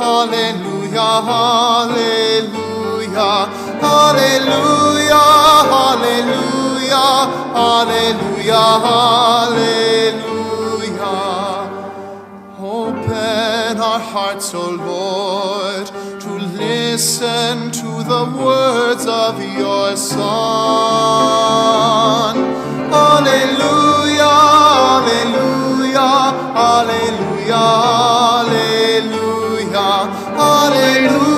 hallelujah, hallelujah, hallelujah, hallelujah, hallelujah, hallelujah. Open our hearts, O Lord, to listen to the words of your Son. Hallelujah, hallelujah, hallelujah, hallelujah, hallelujah,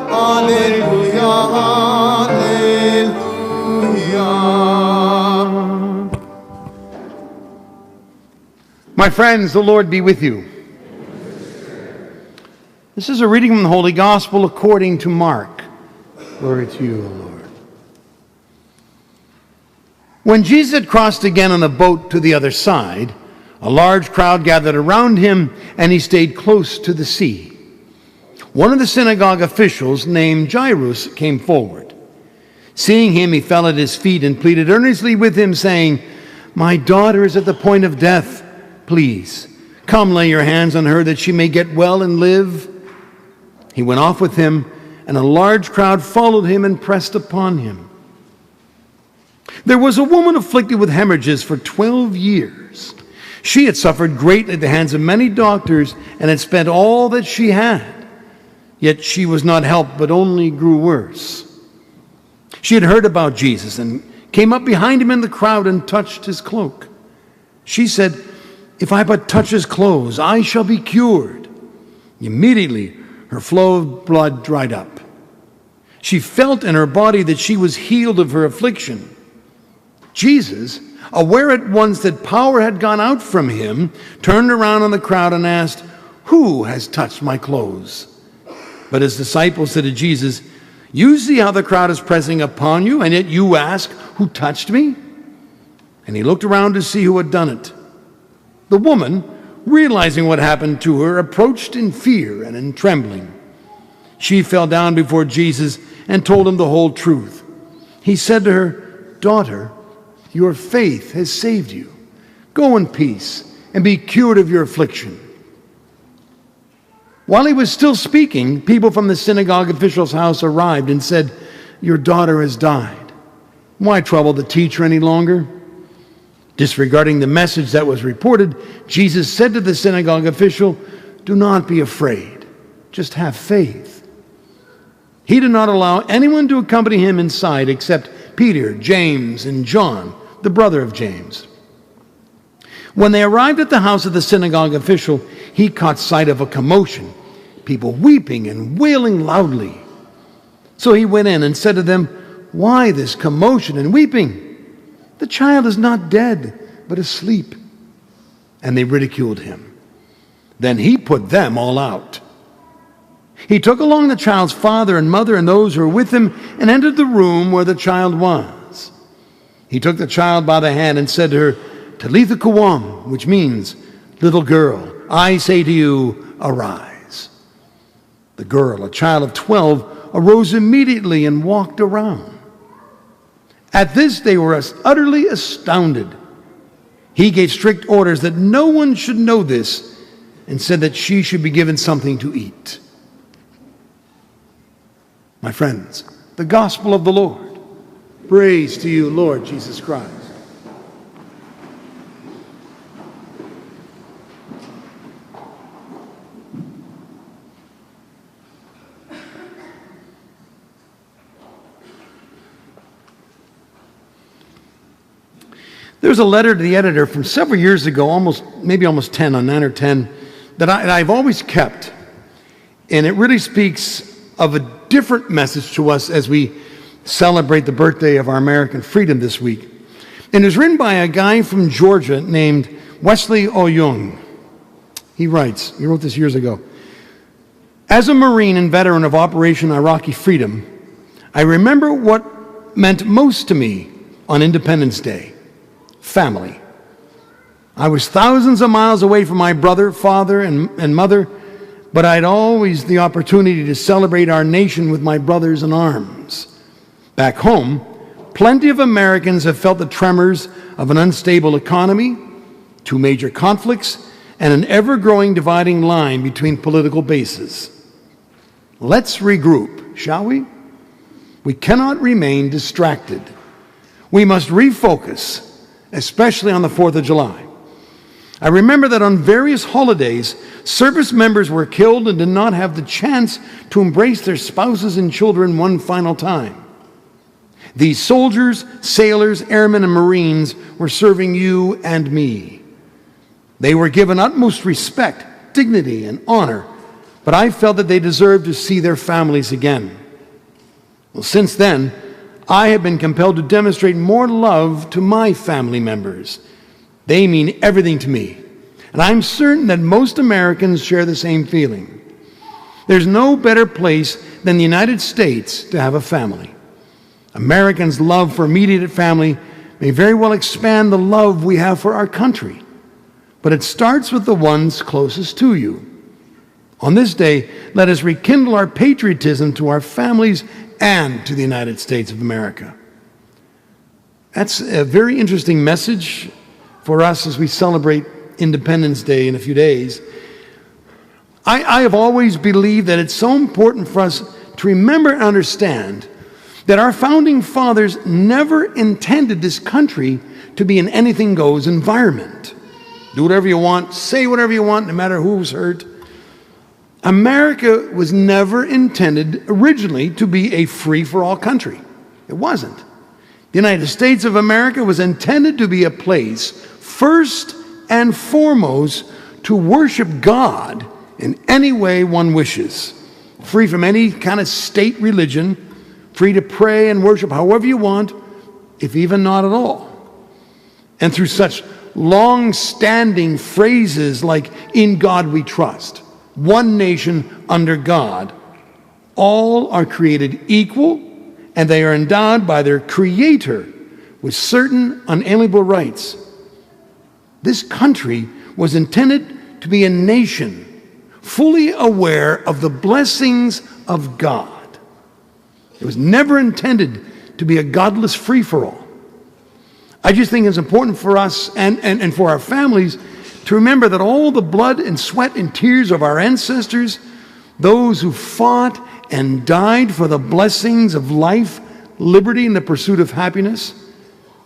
hallelujah, hallelujah. My friends, the Lord be with you. This is a reading from the Holy Gospel according to Mark. Glory to you, O Lord. When Jesus had crossed again on a boat to the other side, a large crowd gathered around him, and he stayed close to the sea. One of the synagogue officials, named Jairus, came forward. Seeing him, he fell at his feet and pleaded earnestly with him, saying, "My daughter is at the point of death. Please, come lay your hands on her that she may get well and live." He went off with him, and a large crowd followed him and pressed upon him. There was a woman afflicted with hemorrhages for 12 years. She had suffered greatly at the hands of many doctors and had spent all that she had. Yet she was not helped, but only grew worse. She had heard about Jesus and came up behind him in the crowd and touched his cloak. She said, "If I but touch his clothes, I shall be cured." Immediately, her flow of blood dried up. She felt in her body that she was healed of her affliction. Jesus, aware at once that power had gone out from him, turned around on the crowd and asked, "Who has touched my clothes?" But his disciples said to Jesus, "You see how the crowd is pressing upon you, and yet you ask, 'Who touched me?'" And he looked around to see who had done it. The woman, realizing what happened to her, approached in fear and in trembling. She fell down before Jesus and told him the whole truth. He said to her, "Daughter, your faith has saved you. Go in peace and be cured of your affliction." While he was still speaking, people from the synagogue official's house arrived and said, "Your daughter has died. Why trouble the teacher any longer?" Disregarding the message that was reported, Jesus said to the synagogue official, "Do not be afraid. Just have faith." He did not allow anyone to accompany him inside except Peter, James, and John, the brother of James. When they arrived at the house of the synagogue official, he caught sight of a commotion, people weeping and wailing loudly. So he went in and said to them, "Why this commotion and weeping? The child is not dead, but asleep." And they ridiculed him. Then he put them all out. He took along the child's father and mother and those who were with him and entered the room where the child was. He took the child by the hand and said to her, "Talitha koum," which means, "Little girl, I say to you, arise." The girl, a child of 12, arose immediately and walked around. At this, they were utterly astounded. He gave strict orders that no one should know this and said that she should be given something to eat. My friends, the gospel of the Lord. Praise to you, Lord Jesus Christ. There's a letter to the editor from several years ago, maybe almost 10, on 9 or 10, that I've always kept. And it really speaks of a different message to us as we celebrate the birthday of our American freedom this week. And it was written by a guy from Georgia named Wesley Oyung. He writes, he wrote this years ago, "As a Marine and veteran of Operation Iraqi Freedom, I remember what meant most to me on Independence Day. Family. I was thousands of miles away from my brother, father, and mother, but I had always the opportunity to celebrate our nation with my brothers in arms. Back home, plenty of Americans have felt the tremors of an unstable economy, 2 major conflicts, and an ever-growing dividing line between political bases. Let's regroup, shall we? We cannot remain distracted. We must refocus, especially on the 4th of July. I remember that on various holidays, service members were killed and did not have the chance to embrace their spouses and children one final time. These soldiers, sailors, airmen, and Marines were serving you and me. They were given utmost respect, dignity, and honor, but I felt that they deserved to see their families again. Well, since then, I have been compelled to demonstrate more love to my family members. They mean everything to me, and I'm certain that most Americans share the same feeling. There's no better place than the United States to have a family. Americans' love for immediate family may very well expand the love we have for our country, but it starts with the ones closest to you. On this day, let us rekindle our patriotism to our families and to the United States of America. That's a very interesting message for us as we celebrate Independence Day in a few days. I have always believed that it's so important for us to remember and understand that our founding fathers never intended this country to be an anything-goes environment. Do whatever you want, say whatever you want, no matter who's hurt. America was never intended originally to be a free-for-all country. It wasn't. The United States of America was intended to be a place, first and foremost, to worship God in any way one wishes, free from any kind of state religion, free to pray and worship however you want, if even not at all. And through such long-standing phrases like, "In God we trust," "One nation under God," all are created equal, and they are endowed by their Creator with certain unalienable rights. This country was intended to be a nation fully aware of the blessings of God. It was never intended to be a godless free-for-all. I just think it's important for us and for our families to remember that all the blood and sweat and tears of our ancestors, those who fought and died for the blessings of life, liberty, and the pursuit of happiness,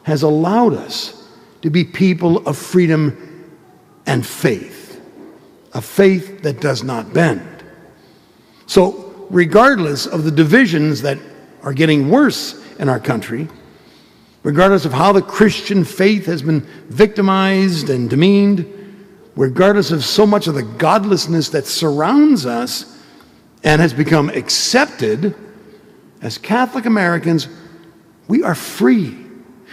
has allowed us to be people of freedom and faith, a faith that does not bend. So, regardless of the divisions that are getting worse in our country, regardless of how the Christian faith has been victimized and demeaned, regardless of so much of the godlessness that surrounds us and has become accepted, as Catholic Americans, we are free.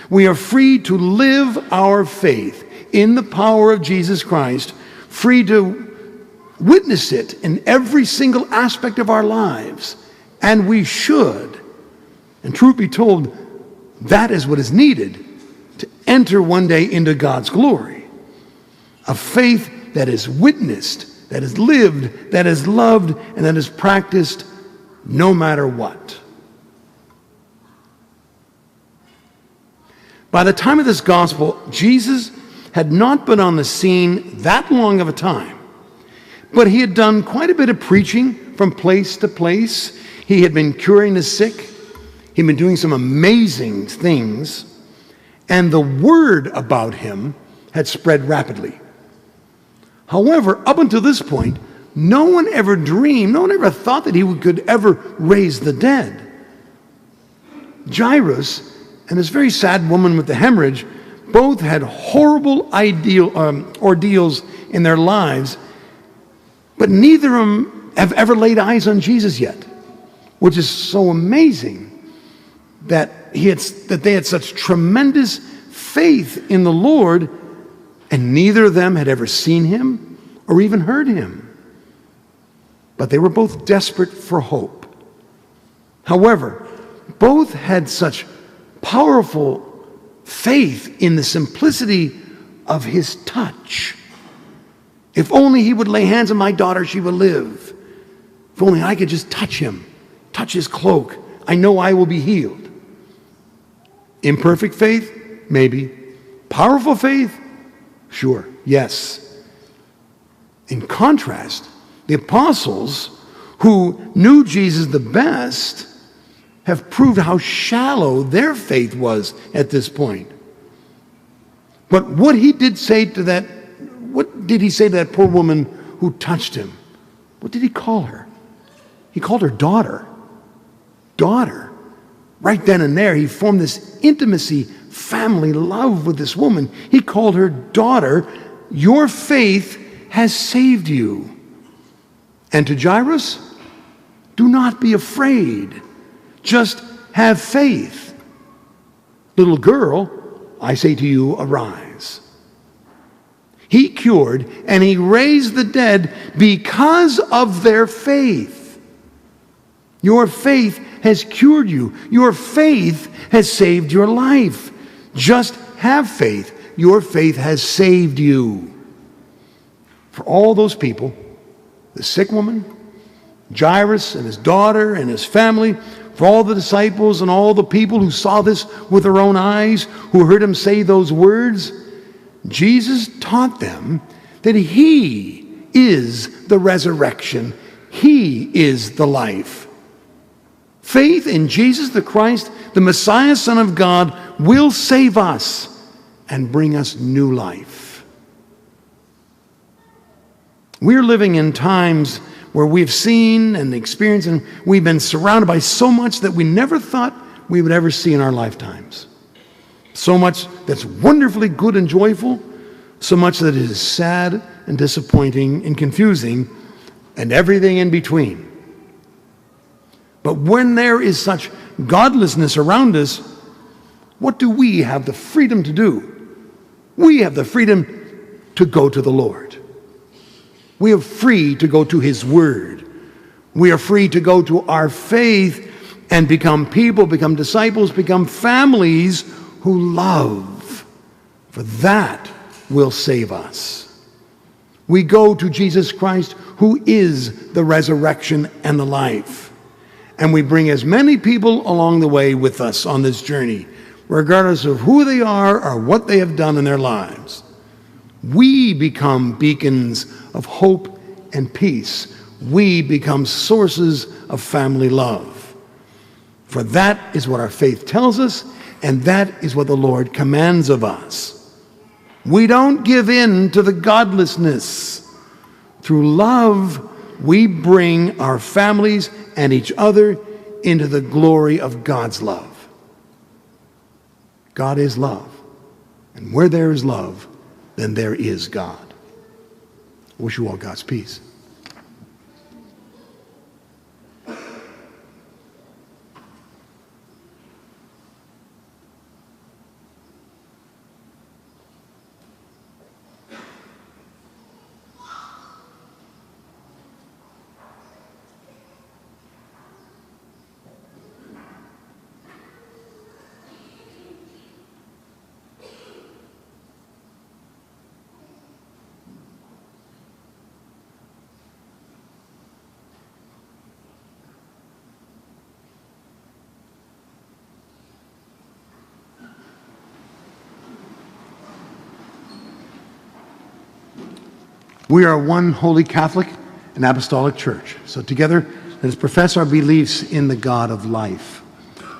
We are free to live our faith in the power of Jesus Christ, free to witness it in every single aspect of our lives. And we should. And truth be told, that is what is needed to enter one day into God's glory. A faith that is witnessed, that is lived, that is loved, and that is practiced no matter what. By the time of this gospel, Jesus had not been on the scene that long of a time, but he had done quite a bit of preaching from place to place. He had been curing the sick. He'd been doing some amazing things, and the word about him had spread rapidly. However, up until this point, no one ever dreamed, no one ever thought that he could ever raise the dead. Jairus and this very sad woman with the hemorrhage both had horrible ordeals in their lives, but neither of them have ever laid eyes on Jesus yet, which is so amazing that they had such tremendous faith in the Lord, and neither of them had ever seen him or even heard him. But they were both desperate for hope. However, both had such powerful faith in the simplicity of his touch. If only he would lay hands on my daughter, she will live. If only I could just touch him, touch his cloak, I know I will be healed. Imperfect faith? Maybe. Powerful faith? Sure, yes. In contrast, the apostles, who knew Jesus the best, have proved how shallow their faith was at this point. But what did he say to that poor woman who touched him? What did he call her? He called her daughter. Daughter. Right then and there, he formed this intimacy, family love with this woman. He called her daughter. Your faith has saved you. And to Jairus, do not be afraid. Just have faith. Little girl, I say to you, arise. He cured and he raised the dead because of their faith. Your faith has cured you. Your faith has saved your life. Just have faith. Your faith has saved you. For all those people, the sick woman, Jairus and his daughter and his family, for all the disciples and all the people who saw this with their own eyes, who heard him say those words, Jesus taught them that he is the resurrection. He is the life. Faith in Jesus the Christ, the Messiah, Son of God, will save us and bring us new life. We're living in times where we've seen and experienced and we've been surrounded by so much that we never thought we would ever see in our lifetimes. So much that's wonderfully good and joyful, so much that is sad and disappointing and confusing, and everything in between. But when there is such godlessness around us, what do we have the freedom to do? We have the freedom to go to the Lord. We are free to go to his word. We are free to go to our faith and become people, become disciples, become families who love. For that will save us. We go to Jesus Christ, who is the resurrection and the life. And we bring as many people along the way with us on this journey, regardless of who they are or what they have done in their lives. We become beacons of hope and peace. We become sources of family love. For that is what our faith tells us, and that is what the Lord commands of us. We don't give in to the godlessness. Through love, we bring our families and each other into the glory of God's love. God is love. And where there is love, then there is God. I wish you all God's peace. We are one holy Catholic and Apostolic Church. So together, let us profess our beliefs in the God of life.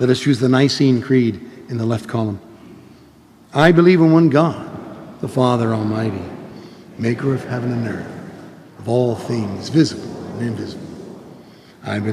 Let us use the Nicene Creed in the left column. I believe in one God, the Father Almighty, maker of heaven and earth, of all things visible and invisible. I believe